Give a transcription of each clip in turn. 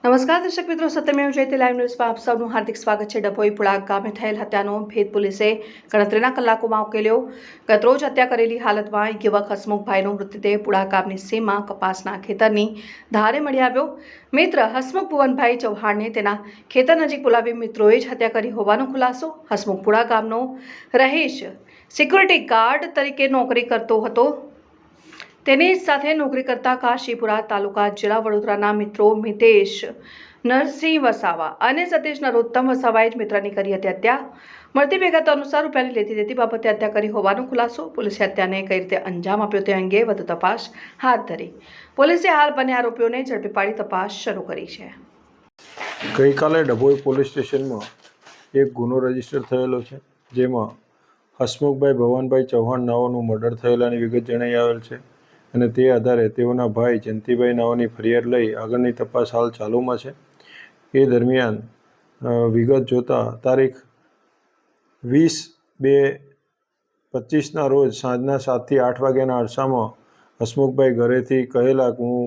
નમસ્કાર દર્શક મિત્રો, સત્યમેવ જયતે લાઈવ ન્યૂઝમાં આપ સૌનું હાર્દિક સ્વાગત છે। ડભોઈ પુળા ગામે થયેલ હત્યાનો ભેદ પોલીસે ગણતરીના કલાકોમાં ઉકેલ્યો। ગતરોજ હત્યા કરેલી હાલતમાં યુવક હસમુખભાઈનો મૃતદેહ પુળા ગામની સીમમાં કપાસના ખેતરની ધારે મળી આવ્યો। મિત્ર હસમુખ ભુવનભાઈ ચૌહાણને તેના ખેતર નજીક બોલાવી મિત્રોએ જ હત્યા કરી હોવાનો ખુલાસો। હસમુખ પુળા ગામનો રહીશ સિક્યુરિટી ગાર્ડ તરીકે નોકરી કરતો હતો। તેની સાથે નોકરી કરતા કાશીપુરા તાલુકા જિલ્લા વડોદરાના મિત્રો મિતેશ નરસિંહ વસાવા અને સતીશ નરોત્તમ વસાવાએ જ મિત્રની કરી હતી હત્યા। મળતી વિગતો અનુસાર રૂપિયાની લેતી દેતી બાબતે હત્યા કરી હોવાનો ખુલાસો। પોલીસે હત્યાને કઈ રીતે અંજામ આપ્યો તે અંગે વધુ તપાસ હાથ ધરી। પોલીસે હાલ બંને આરોપીઓને ઝડપી પાડી તપાસ શરૂ કરી છે। ગઈકાલે ડભોઈ પોલીસ સ્ટેશનમાં એક ગુનો રજીસ્ટર થયેલો છે, જેમાં હસમુખભાઈ ભવનભાઈ ચૌહાણ નાઓનું મર્ડર થયેલાની વિગત જણાઈ આવેલ છે અને તે આધારે તેઓના ભાઈ જયંતિભાઈ નાઓની ફરિયાદ લઈ આગળની તપાસ હાલ ચાલુમાં છે। એ દરમિયાન વિગત જોતા તારીખ 20/2/25ના રોજ સાંજના 7 થી 8 વાગ્યાના અરસામાં હસમુખભાઈ ઘરેથી કહેલા કે હું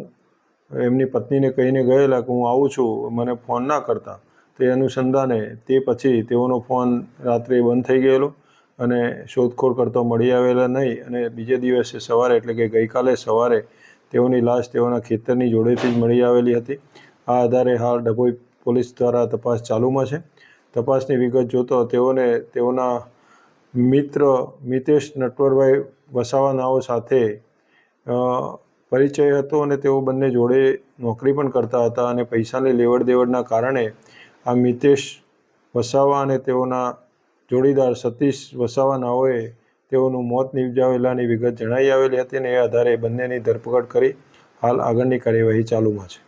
એમની પત્નીને કહીને ગયેલા કે હું આવું છું, મને ફોન ના કરતા। તે અનુસંધાને તે પછી તેઓનો ફોન રાત્રે બંધ થઈ ગયેલો અને શોધખોળ કરતો મળી આવેલા નહીં અને બીજે દિવસે સવારે એટલે કે ગઈકાલે સવારે તેઓની લાશ તેઓના ખેતરની જોડેથી જ મળી આવેલી હતી। આ આધારે હાલ ડભોઈ પોલીસ દ્વારા તપાસ ચાલુમાં છે। તપાસની વિગત જોતો તેઓને તેઓના મિત્ર મિતેશ નટવરભાઈ વસાવા નાઓ સાથે પરિચય હતો અને તેઓ બંને જોડે નોકરી પણ કરતા હતા અને પૈસાની લેવડ દેવડના કારણે આ મિતેશ વસાવા અને તેઓના જોડીદાર સતીશ વસાવા નાઓએ તેઓનું મોત નિપજાવેલાની વિગત જણાઈ આવેલી હતી અને એ આધારે બંનેની ધરપકડ કરી હાલ આગળની કાર્યવાહી ચાલુમાં છે।